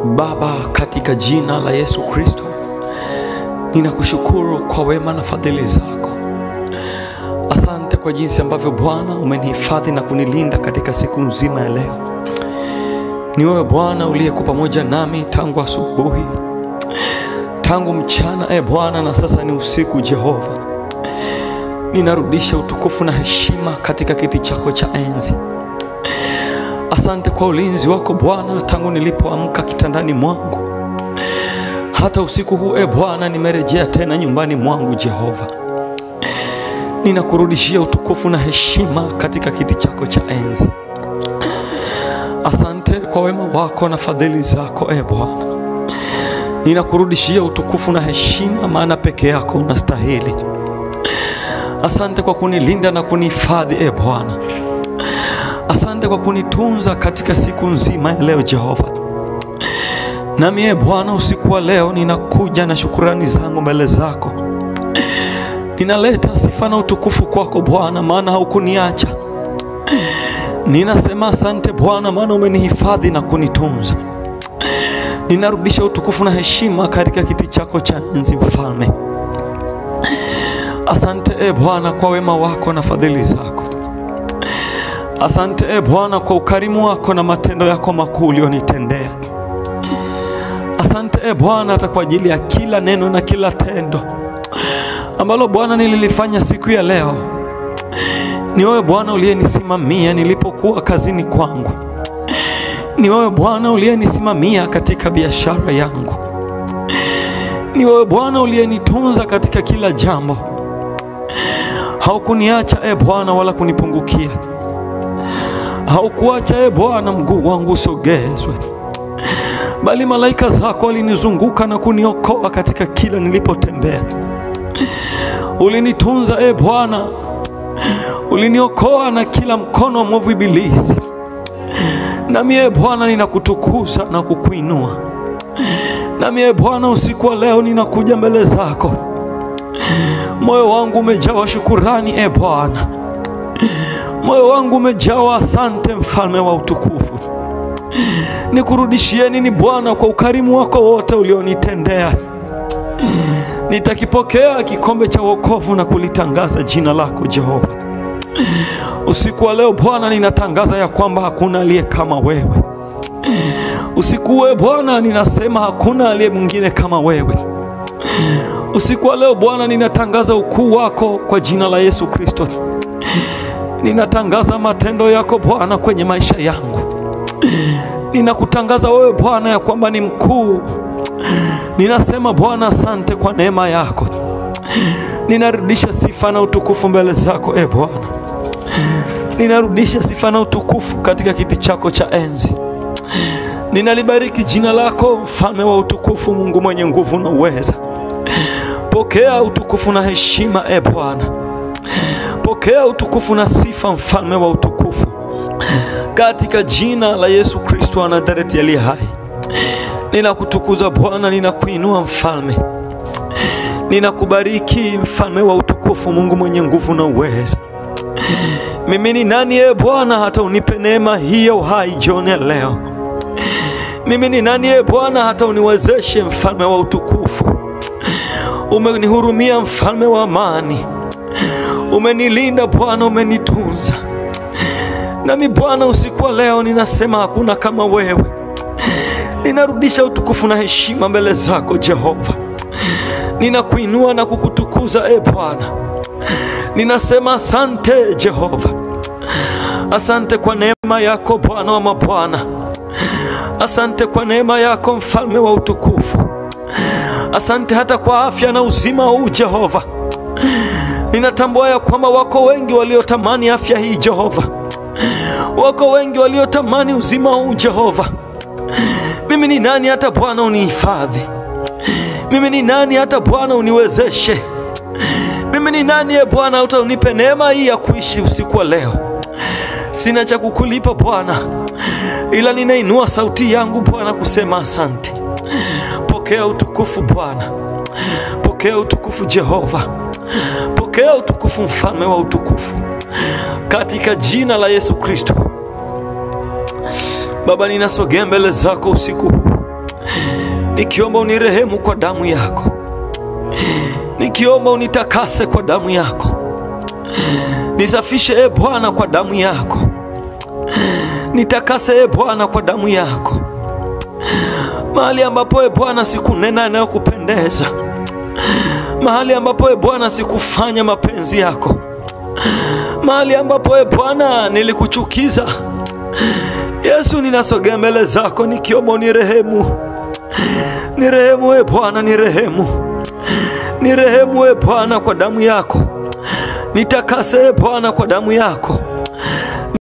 Baba, katika jina la Yesu Kristo, ninakushukuru kwa wema na fadhili zako. Asante kwa jinsi ambavyo Bwana umenihifadhi na kunilinda katika siku nzima ya leo. Ni wewe Bwana uliyekuwa pamoja nami tangu asubuhi, tangu mchana Bwana, na sasa ni usiku. Jehova, ninarudisha utukufu na heshima katika kiti chako cha enzi. Asante kwa ulinzi wako Bwana tangu nilipoamka kitandani mwangu hata usiku huu Bwana nimerejea tena nyumbani mwangu. Jehova, ninakurudishia utukufu na heshima katika kiti chako cha enzi. Asante kwa wema wako na fadhili zako Bwana. Ninakurudishia utukufu na heshima, maana peke yako unastahili. Asante kwa kunilinda na kunihifadhi Bwana. Asante kwa kunitunza katika siku nzima ya leo Jehova. Nami Bwana usiku wa leo ninakuja na shukrani zangu mbele zako. Ninaleta sifa na utukufu kwako Bwana, maana haukuniacha. Ninasema asante Bwana, maana umenihifadhi na kunitunza. Ninarudisha utukufu na heshima katika kiti chako cha enzi Mfalme. Asante Bwana kwa wema wako na fadhili zako. Asante Bwana kwa ukarimu wako na matendo yako makuu ulionitendea. Asante Bwana hata kwa ajili ya kila neno na kila tendo ambalo Bwana nililifanya siku ya leo. Ni wewe Bwana uliyenisimamia nilipokuwa kazini kwangu. Ni wewe Bwana uliyenisimamia katika biashara yangu. Ni wewe Bwana uliyenitunza katika kila jambo. Haukuniacha Bwana wala kunipungukia. Haukuacha Bwana mguu wangu usogezwe, bali malaika zako walinizunguka na kuniokoa katika kila nilipotembea. Ulinitunza Bwana, uliniokoa na kila mkono wa mwovu ibilisi. Nami Bwana ninakutukuza na kukuinua. Nami Bwana usiku wa leo ninakuja mbele zako. Moyo wangu umejawa shukurani Bwana. Moyo wangu umejawa asante Mfalme wa utukufu. Nikurudishie nini Bwana kwa ukarimu wako wote ulionitendea. Nitakipokea kikombe cha wokovu na kulitangaza jina lako Jehova. Usiku wa leo Bwana ninatangaza ya kwamba hakuna aliye kama wewe. Usiku wa Bwana ninasema hakuna aliye mwingine kama wewe. Usiku wa leo Bwana ninatangaza ukuu wako kwa jina la Yesu Kristo. Ninatangaza matendo yako Bwana kwenye maisha yangu. Ninakutangaza wewe Bwana ya kwamba ni mkuu. Ninasema Bwana asante kwa neema yako. Ninarudisha sifa na utukufu mbele zako Bwana. Ninarudisha sifa na utukufu katika kiti chako cha enzi. Ninalibariki jina lako Mfalme wa utukufu, Mungu mwenye nguvu na uweza. Pokea utukufu na heshima Bwana. Pokea utukufu na sifa Mfalme wa utukufu, katika jina la Yesu Kristo wa Nazareti aliye hai. Ninakutukuza Bwana, ninakuinua Mfalme. Ninakubariki Mfalme wa utukufu, Mungu mwenye nguvu na uweza. Mimi ni nani Bwana hata unipe neema hii ya uhai jioni leo? Mimi ni nani Bwana hata uniwezeshe Mfalme wa utukufu? Umenihurumia Mfalme wa amani. Umenilinda Bwana, umenitunza. Nami Bwana usiku wa leo ninasema hakuna kama wewe. Ninarudisha utukufu na heshima mbele zako Jehova. Ninakuinua na kukutukuza Bwana. Ninasema asante Jehova. Asante kwa neema yako Bwana wa mabwana. Asante kwa neema yako Mfalme wa utukufu. Asante hata kwa afya na uzima huu Jehova. Ninatambua ya kwamba wako wengi waliotamani afya hii Jehova. Wako wengi waliotamani uzima huu Jehova. Mimi ni nani hata Bwana unihifadhi? Mimi ni nani hata Bwana uniwezeshe? Mimi ni nani Bwana hata unipe neema hii ya kuishi usiku wa leo? Sina cha kukulipa Bwana, ila ninainua sauti yangu Bwana kusema asante. Pokea utukufu Bwana. Pokea utukufu Jehova. Pokea utukufu Mfalme wa utukufu, katika jina la Yesu Kristo. Baba, ninasogea mbele zako usiku huu. nikiomba unirehemu kwa damu yako, nikiomba unitakase kwa damu yako, nisafishe Bwana kwa damu yako, nitakase Bwana kwa damu yako. Mahali ambapo Bwana sikunena yanayokupendeza, mahali ambapo Bwana sikufanya mapenzi yako, mahali ambapo Bwana nilikuchukiza, Yesu ninasogea mbele zako nikiomba unirehemu. Nirehemu Bwana, nirehemu. Nirehemu Bwana kwa damu yako, nitakase Bwana kwa damu yako.